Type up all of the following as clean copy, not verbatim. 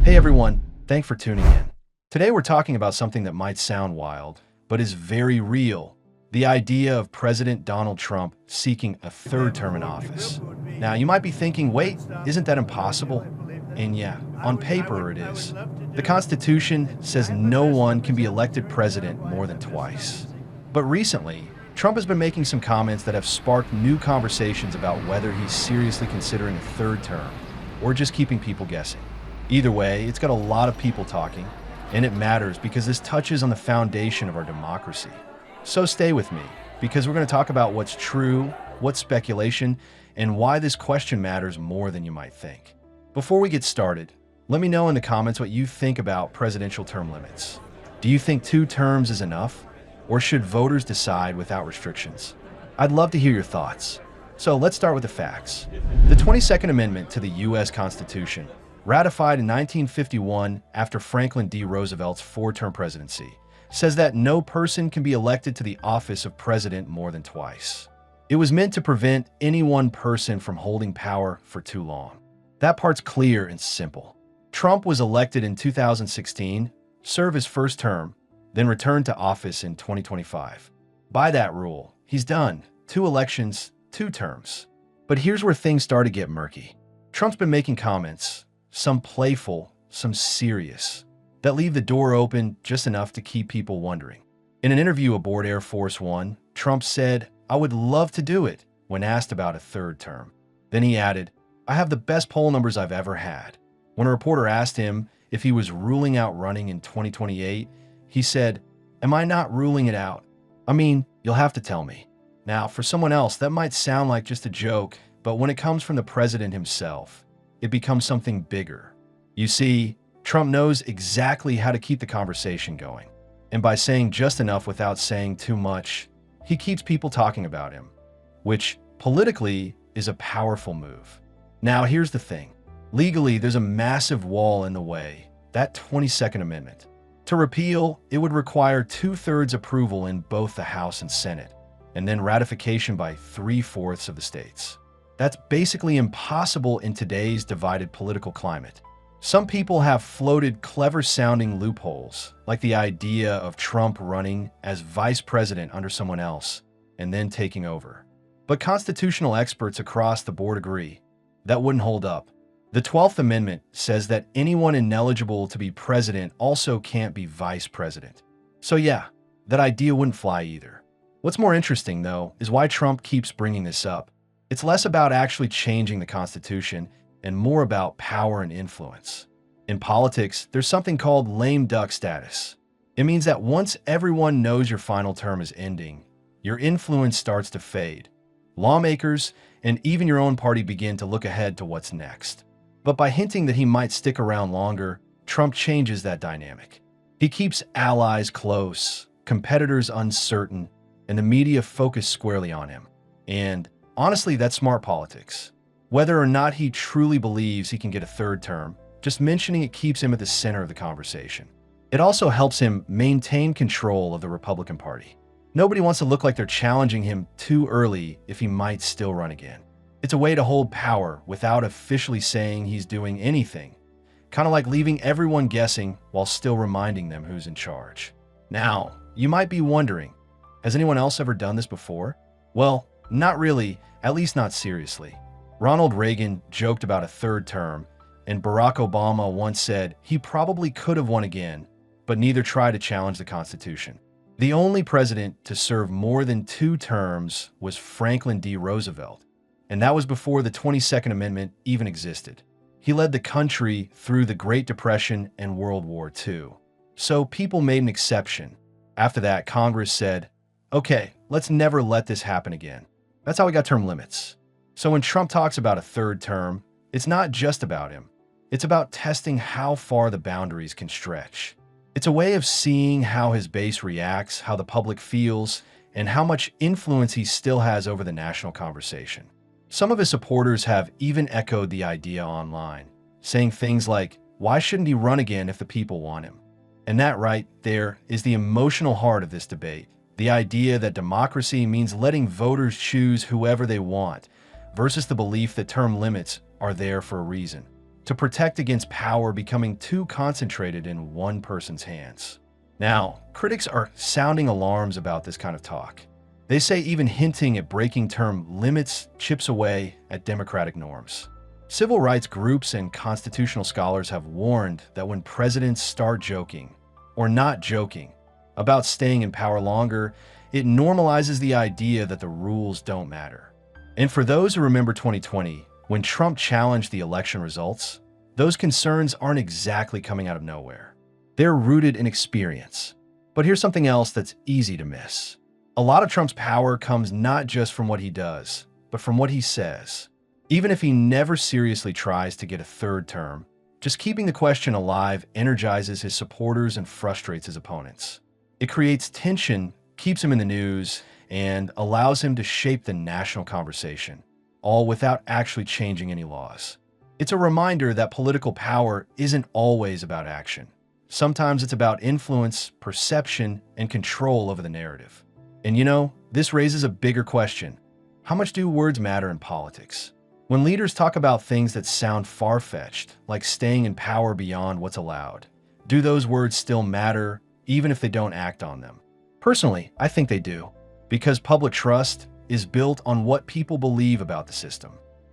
Hey everyone, thanks for tuning in. Today we're talking about something that might sound wild, but is very real. The idea of President Donald Trump seeking a third term in office. Now you might be thinking, wait, isn't that impossible? And yeah, on paper it is. The Constitution says no one can be elected president more than twice. But recently, Trump has been making some comments that have sparked new conversations about whether he's seriously considering a third term or just keeping people guessing. Either way, it's got a lot of people talking, and it matters because this touches on the foundation of our democracy. So stay with me, because we're going to talk about what's true, what's speculation, and why this question matters more than you might think. Before we get started, let me know in the comments what you think about presidential term limits. Do you think 2 terms is enough, or should voters decide without restrictions? I'd love to hear your thoughts. So let's start with the facts. The 22nd Amendment to the U.S. Constitution, ratified in 1951 after Franklin D. Roosevelt's 4-term presidency, says that no person can be elected to the office of president more than twice. It was meant to prevent any one person from holding power for too long. That part's clear and simple. Trump was elected in 2016, served his first term, then returned to office in 2025. By that rule, he's done 2 elections, 2 terms. But here's where things start to get murky. Trump's been making comments, some playful, some serious, that leave the door open just enough to keep people wondering. In an interview aboard Air Force One, Trump said, "I would love to do it," when asked about a 3rd term. Then he added, "I have the best poll numbers I've ever had." When a reporter asked him if he was ruling out running in 2028, he said, "Am I not ruling it out? I mean, you'll have to tell me." Now, for someone else, that might sound like just a joke, but when it comes from the president himself, it becomes something bigger. You see, Trump knows exactly how to keep the conversation going. And by saying just enough without saying too much, he keeps people talking about him, which politically is a powerful move. Now, here's the thing. Legally, there's a massive wall in the way, that 22nd Amendment. To repeal, it would require 2/3 approval in both the House and Senate, and then ratification by 3/4 of the states. That's basically impossible in today's divided political climate. Some people have floated clever-sounding loopholes, like the idea of Trump running as vice president under someone else and then taking over. But constitutional experts across the board agree that wouldn't hold up. The 12th Amendment says that anyone ineligible to be president also can't be vice president. So yeah, that idea wouldn't fly either. What's more interesting, though, is why Trump keeps bringing this up. It's less about actually changing the Constitution and more about power and influence. In politics, there's something called lame duck status. It means that once everyone knows your final term is ending, your influence starts to fade. Lawmakers and even your own party begin to look ahead to what's next. But by hinting that he might stick around longer, Trump changes that dynamic. He keeps allies close, competitors uncertain, and the media focused squarely on him. And honestly, that's smart politics. Whether or not he truly believes he can get a 3rd term, just mentioning it keeps him at the center of the conversation. It also helps him maintain control of the Republican Party. Nobody wants to look like they're challenging him too early if he might still run again. It's a way to hold power without officially saying he's doing anything, kind of like leaving everyone guessing while still reminding them who's in charge. Now, you might be wondering, has anyone else ever done this before? Well, not really, at least not seriously. Ronald Reagan joked about a 3rd term, and Barack Obama once said he probably could have won again, but neither tried to challenge the Constitution. The only president to serve more than 2 terms was Franklin D. Roosevelt, and that was before the 22nd Amendment even existed. He led the country through the Great Depression and World War II. So people made an exception. After that, Congress said, okay, let's never let this happen again. That's how we got term limits. So when Trump talks about a 3rd term, it's not just about him. It's about testing how far the boundaries can stretch. It's a way of seeing how his base reacts, how the public feels, and how much influence he still has over the national conversation. Some of his supporters have even echoed the idea online, saying things like, why shouldn't he run again if the people want him? And that right there is the emotional heart of this debate. The idea that democracy means letting voters choose whoever they want, versus the belief that term limits are there for a reason. to protect against power becoming too concentrated in one person's hands. Now, critics are sounding alarms about this kind of talk. They say even hinting at breaking term limits chips away at democratic norms. Civil rights groups and constitutional scholars have warned that when presidents start joking, or not joking, about staying in power longer, it normalizes the idea that the rules don't matter. And for those who remember 2020, when Trump challenged the election results, those concerns aren't exactly coming out of nowhere. They're rooted in experience. But here's something else that's easy to miss. A lot of Trump's power comes not just from what he does, but from what he says. Even if he never seriously tries to get a third term, just keeping the question alive energizes his supporters and frustrates his opponents. It creates tension, keeps him in the news, and allows him to shape the national conversation, all without actually changing any laws. It's a reminder that political power isn't always about action. Sometimes it's about influence, perception, and control over the narrative. And you know, this raises a bigger question. How much do words matter in politics? When leaders talk about things that sound far-fetched, like staying in power beyond what's allowed, do those words still matter, even if they don't act on them? Personally, I think they do, because public trust is built on what people believe about the system.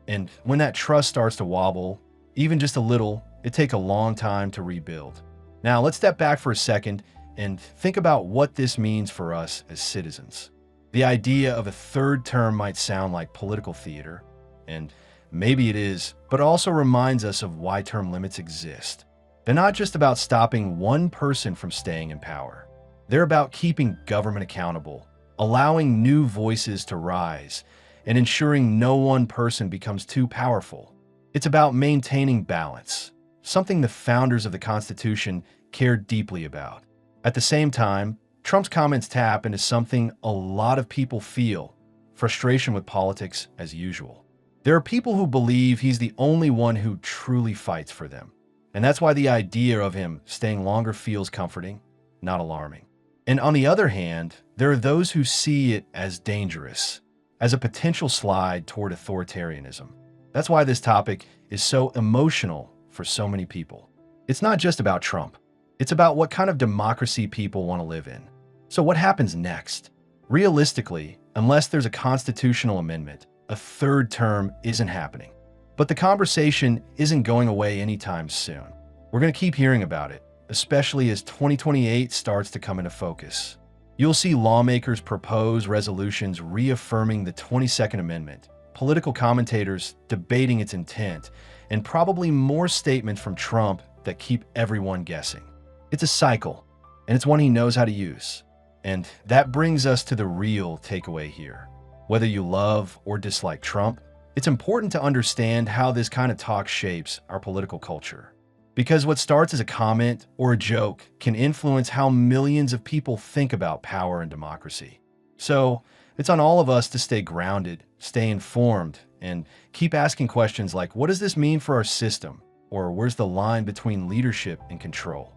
And when that trust starts to wobble, even just a little, it takes a long time to rebuild. Now, let's step back for a second and think about what this means for us as citizens. The idea of a third term might sound like political theater, and maybe it is, but it also reminds us of why term limits exist. They're not just about stopping one person from staying in power. They're about keeping government accountable, allowing new voices to rise, and ensuring no one person becomes too powerful. It's about maintaining balance, something the founders of the Constitution cared deeply about. At the same time, Trump's comments tap into something a lot of people feel: frustration with politics as usual. There are people who believe he's the only one who truly fights for them. And that's why the idea of him staying longer feels comforting, not alarming. And on the other hand, there are those who see it as dangerous, as a potential slide toward authoritarianism. That's why this topic is so emotional for so many people. It's not just about Trump. It's about what kind of democracy people want to live in. So what happens next? Realistically, unless there's a constitutional amendment, a third term isn't happening. But the conversation isn't going away anytime soon. We're going to keep hearing about it, especially as 2028 starts to come into focus. You'll see lawmakers propose resolutions reaffirming the 22nd Amendment, political commentators debating its intent, and probably more statements from Trump that keep everyone guessing. It's a cycle, and it's one he knows how to use. And that brings us to the real takeaway here. Whether you love or dislike Trump, it's important to understand how this kind of talk shapes our political culture. Because what starts as a comment or a joke can influence how millions of people think about power and democracy. So it's on all of us to stay grounded, stay informed, and keep asking questions like, what does this mean for our system? Or where's the line between leadership and control?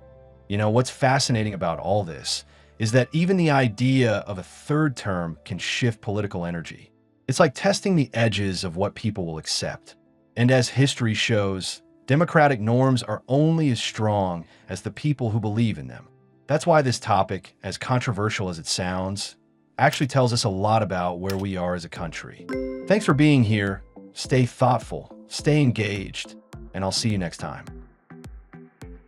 You know, what's fascinating about all this is that even the idea of a third term can shift political energy. It's like testing the edges of what people will accept. And as history shows, democratic norms are only as strong as the people who believe in them. That's why this topic, as controversial as it sounds, actually tells us a lot about where we are as a country. Thanks for being here. Stay thoughtful, stay engaged, and I'll see you next time.